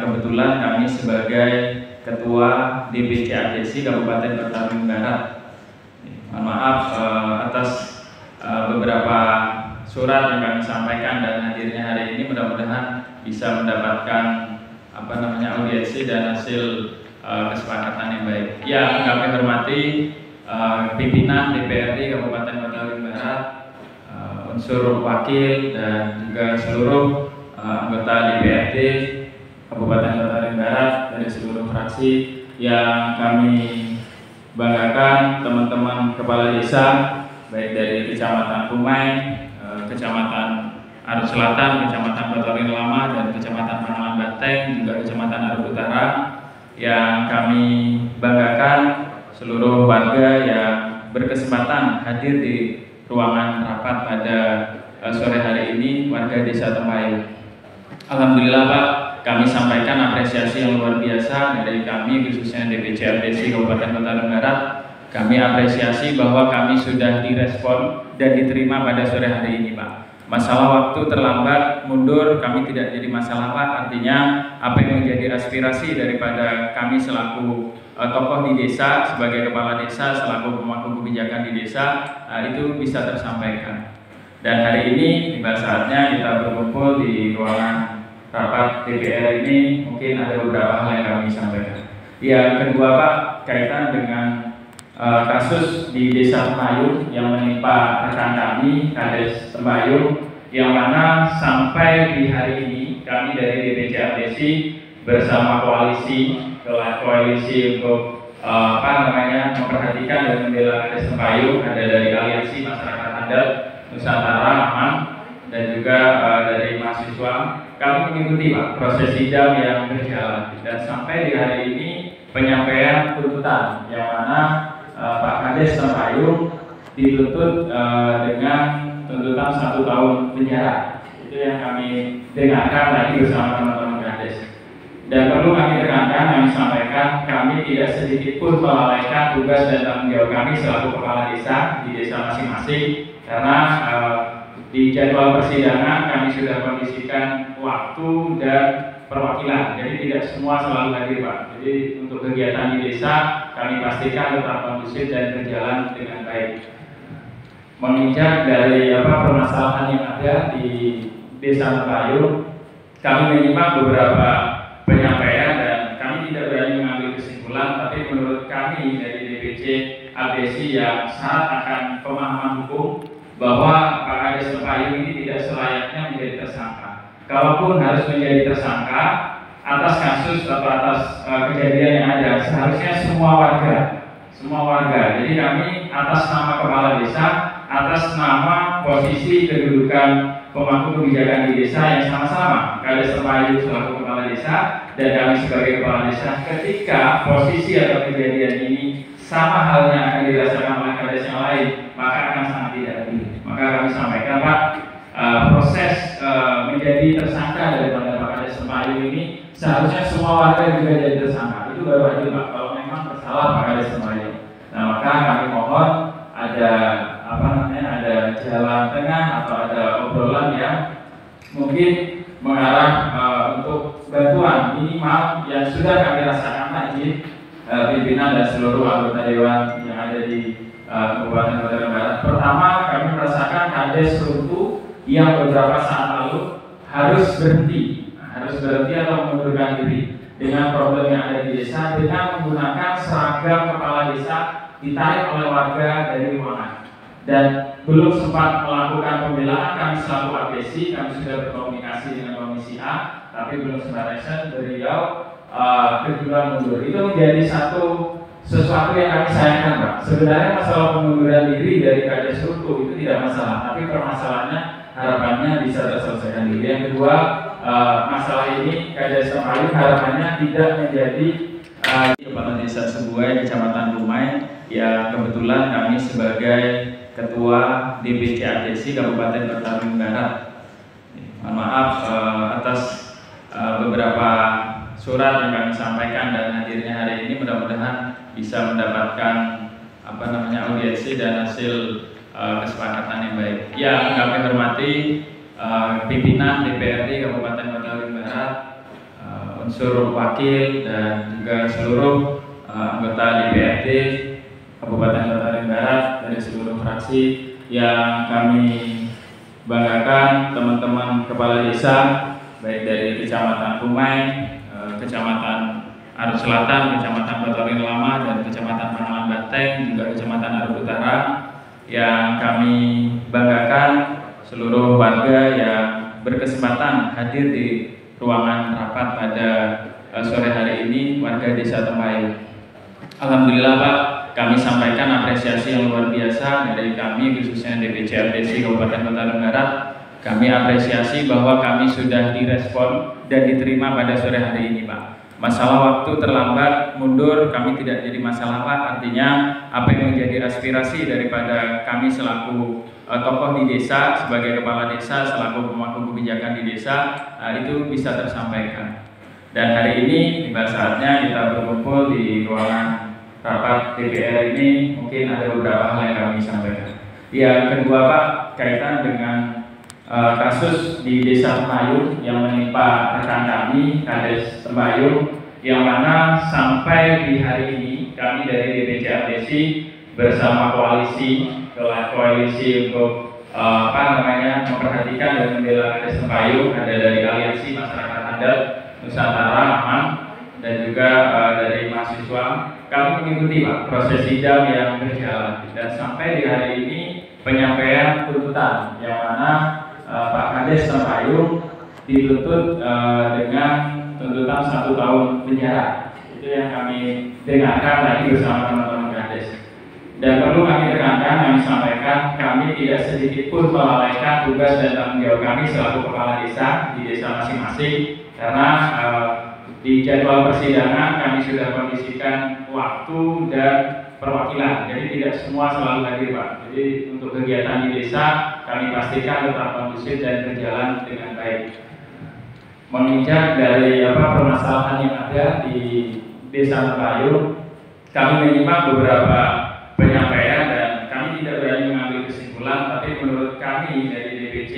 kebetulan kami sebagai Ketua DPC ADC Kabupaten Kota Barat. Mohon maaf atas beberapa surat yang kami sampaikan dan hadirnya hari ini, mudah-mudahan bisa mendapatkan audiensi dan hasil kesepakatan yang baik. Yang kami hormati pimpinan DPRD Kabupaten Kota Barat, unsur wakil dan juga seluruh anggota DPRD Kabupaten Kota Barat dari seluruh fraksi yang kami banggakan, teman-teman kepala desa baik dari Kecamatan Kumai, Kecamatan Arus Selatan, Kecamatan Batorin Lama, dan Kecamatan Pangalan Banteng, juga Kecamatan Arus Utara, yang kami banggakan seluruh warga yang berkesempatan hadir di ruangan rapat pada sore hari ini, warga Desa Tempayu. Alhamdulillah Pak, kami sampaikan apresiasi yang luar biasa dari kami, khususnya DPC ADC Kabupaten Kota Barat. Kami apresiasi bahwa kami sudah direspon dan diterima pada sore hari ini Pak. Masalah waktu terlambat, mundur, kami tidak jadi masalah Pak. Artinya apa yang menjadi aspirasi daripada kami selaku tokoh di desa, sebagai kepala desa, selaku pemangku kebijakan di desa, itu bisa tersampaikan. Dan hari ini tiba saatnya kita berkumpul di ruangan rapat DPR ini. Mungkin ada beberapa hal yang kami sampaikan. Yang kedua Pak, kaitan dengan kasus di Desa Tempayu yang menimpa rekan kami, Kades Tempayu, yang mana sampai di hari ini kami dari DPC ADC bersama koalisi untuk memperhatikan dan membela Kades Tempayu, ada dari Aliansi Masyarakat Adat Nusantara Aman dan juga dari mahasiswa. Kami mengikuti Pak proses sidang yang berjalan, dan sampai di hari ini penyampaian tuntutan yang mana Pak Kades Tempayu dituntut dengan tuntutan 1 tahun penjara. Itu yang kami dengarkan tadi bersama teman-teman Kades. Dan perlu kami tekankan, kami sampaikan, kami tidak sedikit pun melalaikan tugas dan tanggung jawab kami selaku kepala desa di desa masing-masing, karena di jadwal persidangan kami sudah kondisikan waktu dan perwakilan, jadi tidak semua selalu hadir Pak. Jadi untuk kegiatan di desa kami pastikan tetap kondusif dan berjalan dengan baik. Menginjak dari permasalahan yang ada di Desa Tempayu, kami menyimak beberapa penyampaian dan kami tidak berani mengambil kesimpulan, tapi menurut kami dari DPC ADC yang syarat akan pemahaman hukum bahwa Pak Kades Tempayu ini tidak selayaknya menjadi tersangka. Kalaupun harus menjadi tersangka atas kasus atau atas kejadian yang ada, seharusnya semua warga. Jadi kami atas nama kepala desa, atas nama posisi kedudukan pemangku kebijakan di desa yang sama-sama Kades Tempayu selaku kepala desa dan kami sebagai kepala desa, ketika posisi atau kejadian ini sama halnya akan dirasakan oleh Kades yang lain, maka akan sangat tidak adil. Maka kami sampaikan Pak, proses menjadi tersangka daripada Pak Kades Tempayu ini seharusnya semua warga juga jadi tersangka. Itu baru adil Pak, kalau memang bersalah Pak Kades Tempayu. Nah, maka kami mohon ada ada jalan tengah atau ada obrolan yang mungkin mengarah untuk bantuan minimal yang sudah kami rasakan Pak Izin, pimpinan dan seluruh anggota dewan yang ada di Kabupaten Kota Barat. Pertama, kami merasakan Kades runtuh yang beberapa saat lalu harus berhenti atau mengundurkan diri dengan problem yang ada di desa, dengan menggunakan seragam kepala desa ditarik oleh warga dari ruangan. Dan belum sempat melakukan pembelaan, kami selaku ADC, kami sudah berkomunikasi dengan Komisi A, tapi belum sempat action, beliau keduluan mundur. Itu menjadi sesuatu yang kami sayangkan Pak. Sebenarnya masalah pengunduran diri dari Kades runtuh itu tidak masalah, tapi permasalahannya harapannya bisa terselesaikan diri. Yang kedua, masalah ini Kades Tempayu harapannya tidak menjadi Kepala Desa Sebuai, Kecamatan Kumai, yang kebetulan kami sebagai Ketua DPC ADC Kabupaten Kota Barat. Mohon maaf atas beberapa surat yang kami sampaikan dan hadirnya hari ini, mudah-mudahan bisa mendapatkan audiensi dan hasil kesepakatan yang baik. Yang kami hormati pimpinan DPRD Kabupaten Kota Barat, unsur wakil dan juga seluruh anggota DPRD Kabupaten Kota Taring Barat dari seluruh fraksi yang kami banggakan, teman-teman kepala desa baik dari Kecamatan Kumai, Kecamatan Arut Selatan, Kecamatan Batorin Lama, dan Kecamatan Pangalan Banteng, juga Kecamatan Arut Utara, yang kami banggakan seluruh warga yang berkesempatan hadir di ruangan rapat pada sore hari ini, warga Desa Tempayu. Alhamdulillah Pak, kami sampaikan apresiasi yang luar biasa dari kami, khususnya DPC APDC Kabupaten Kota Taring Barat. Kami apresiasi bahwa kami sudah direspon dan diterima pada sore hari ini Pak. Masalah waktu terlambat, mundur, kami tidak jadi masalah Pak. Artinya apa yang menjadi aspirasi daripada kami selaku tokoh di desa, sebagai kepala desa, selaku pemangku kebijakan di desa, itu bisa tersampaikan. Dan hari ini tiba saatnya kita berkumpul di ruangan rapat DPR ini. Mungkin ada beberapa hal yang kami sampaikan. Yang kedua Pak, kaitan dengan kasus di Desa Tempayu yang menimpa rekan kami, Kades Tempayu, yang mana sampai di hari ini kami dari DPC APDC bersama koalisi untuk memperhatikan dan membela Kades Tempayu, ada dari Aliansi Masyarakat Adat Nusantara Aman dan juga dari mahasiswa. Kami mengikuti Pak proses sidang yang berjalan, dan sampai di hari ini penyampaian tuntutan yang mana Pak Kades Tempayu dituntut dengan tuntutan 1 tahun penjara. Itu yang kami dengarkan tadi bersama teman-teman Kades. Dan perlu kami tekankan, kami sampaikan, kami tidak sedikit pun melalaikan tugas dan tanggung jawab kami selaku kepala desa di desa masing-masing, karena di jadwal persidangan kami sudah kondisikan waktu dan perwakilan, jadi tidak semua selalu hadir Pak. Jadi untuk kegiatan di desa kami pastikan tetap kondusif dan berjalan dengan baik. Menginjak dari permasalahan yang ada di Desa Tempayu, kami menyimak beberapa penyampaian dan kami tidak berani mengambil kesimpulan, tapi menurut kami dari DPC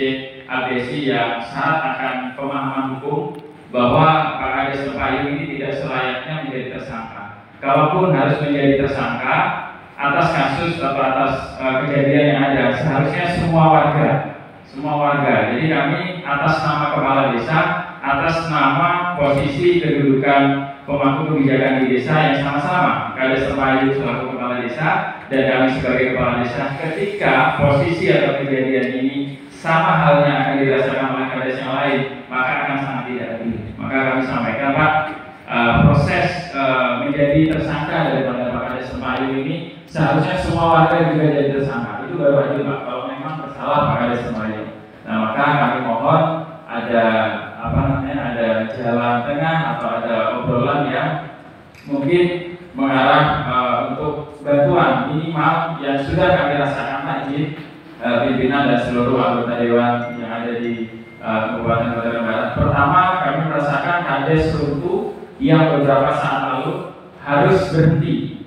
APDC yang syarat akan pemahaman hukum bahwa Pak Kades Tempayu ini tidak selayaknya menjadi tersangka. Kalaupun harus menjadi tersangka atas kasus atau atas kejadian yang ada, seharusnya semua warga. Jadi kami atas nama kepala desa, atas nama posisi kedudukan pemangku kebijakan di desa yang sama-sama Kades Tempayu selaku kepala desa dan kami sebagai kepala desa, ketika posisi atau kejadian ini sama halnya akan dirasakan oleh Kades yang lain, maka akan sangat tidak adil. Maka kami sampaikan Pak, proses menjadi tersangka daripada Pak Kades Tempayu ini seharusnya semua warga juga jadi tersangka. Itu baru adil Pak, kalau memang bersalah Pak Kades Tempayu. Nah, maka kami mohon ada ada jalan tengah atau ada obrolan yang mungkin mengarah untuk bantuan minimal yang sudah kami rasakan Pak pimpinan dan seluruh anggota dewan yang ada di Kabupaten Kota Taring Barat. Pertama, kami merasakan Kades runtuh yang beberapa saat lalu harus berhenti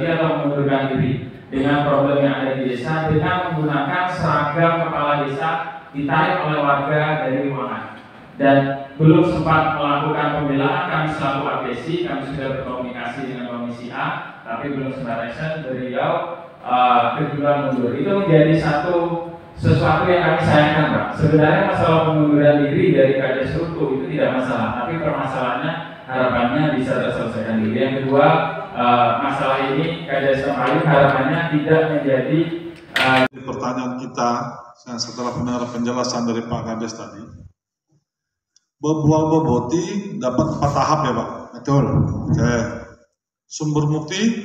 atau mengundurkan diri dengan problem yang ada di desa, dengan menggunakan seragam kepala desa ditarik oleh warga dari ruangan. Dan belum sempat melakukan pembelaan, kami selaku APDC, kami sudah berkomunikasi dengan Komisi A, tapi belum sempat action, beliau keduluan mundur. Itu menjadi sesuatu yang kami sayangkan Pak. Sebenarnya masalah pengunduran diri dari Kades runtuh itu tidak masalah, tapi permasalahannya harapannya bisa terselesaikan diri. Yang kedua, masalah ini Kades Tempayu harapannya tidak menjadi pertanyaan kita setelah mendengar penjelasan dari Pak Kades tadi. Berbual boboti dapat 4 tahap ya Pak? Betul. Oke. Sumber bukti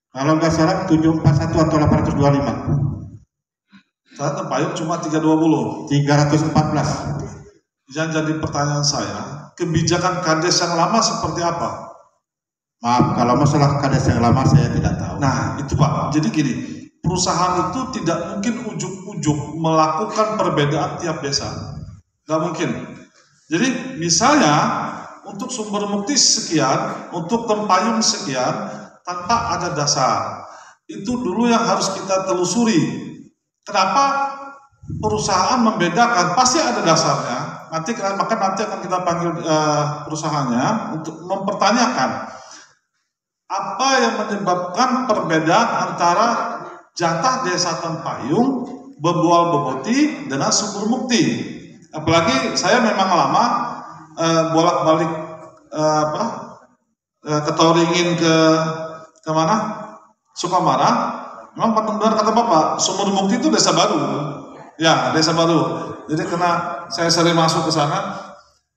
kalau nggak salah 741 atau 825. Saya Tempayu cuma 320. 314. Yang jadi pertanyaan saya, kebijakan Kades yang lama seperti apa? Maaf, kalau masalah Kades yang lama saya tidak tahu. Nah itu Pak, jadi gini, perusahaan itu tidak mungkin ujuk-ujuk melakukan perbedaan tiap desa. Nggak mungkin. Jadi misalnya untuk sumber bukti sekian, untuk Tempayu sekian, tanpa ada dasar. Itu dulu yang harus kita telusuri. Kenapa perusahaan membedakan? Pasti ada dasarnya. nanti akan kita panggil perusahaannya untuk mempertanyakan apa yang menyebabkan perbedaan antara jatah desa Tempayung, Bebual Beboti dengan Sumber Mukti. Apalagi saya memang lama bolak-balik ke Toringin ke mana? Sukamara. Memang benar kata Bapak, Sumber Mukti itu desa baru. Ya, desa baru. Jadi karena saya sering masuk ke sana,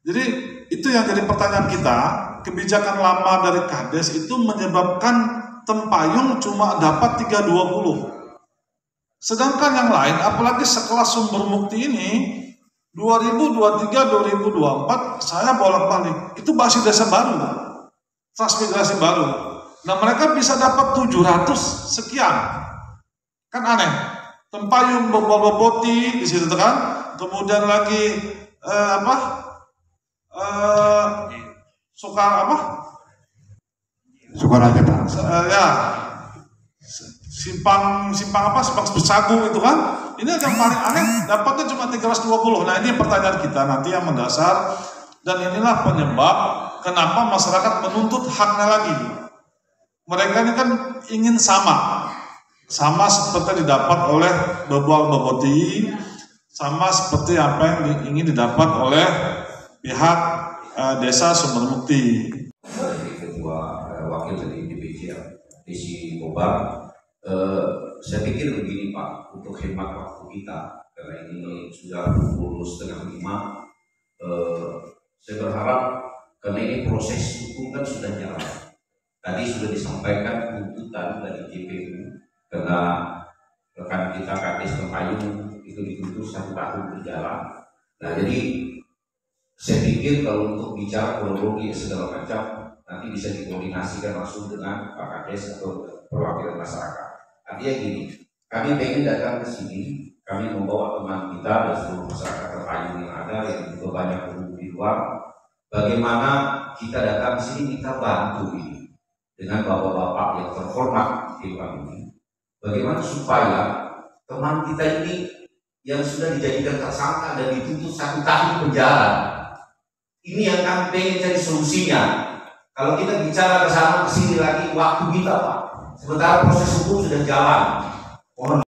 jadi itu yang jadi pertanyaan kita. Kebijakan lama dari Kades itu menyebabkan Tempayung cuma dapat 320. Sedangkan yang lain, apalagi sekelas Sumber Mukti ini, 2023-2024 saya bolak-balik. Itu masih desa baru, transmigrasi baru. Nah mereka bisa dapat 700 sekian. Kan aneh. Tempayung, Beboti di situ kan. Kemudian lagi Sukaraja Pak. Ya, simpang Besagu itu kan. Ini yang paling aneh, dapatnya cuma 320. Nah ini pertanyaan kita nanti yang mendasar, dan inilah penyebab kenapa masyarakat menuntut haknya lagi. Mereka ini kan ingin sama seperti didapat oleh Bebual Beboti, sama seperti apa yang ingin didapat oleh pihak desa Sumber Mukti. Ketua wakil dari DPC Desi Bobar, saya pikir begini Pak, untuk hemat waktu kita karena ini sudah pukul 4:30, saya berharap karena ini proses hukum kan sudah jalan. Tadi sudah disampaikan tuntutan dari JPU karena rekan kita Kades Tempayung itu dituntut 1 tahun berjalan. Nah jadi saya pikir kalau untuk bicara kronologi segala macam nanti bisa dikoordinasikan langsung dengan Pak Kades atau perwakilan masyarakat. Artinya gini, kami ingin datang ke sini, kami membawa teman kita dan seluruh masyarakat Tempayung yang ada yang juga banyak berhubung di luar. Bagaimana kita datang ke sini kita bantu ini dengan bapak-bapak yang terhormat di Dewan ini. Bagaimana supaya teman kita ini yang sudah dijadikan tersangka dan dituntut 1 tahun penjara, ini yang kami pengen cari solusinya. Kalau kita bicara ke sana ke sini lagi waktu kita Pak. Sementara proses hukum sudah jalan. Mohon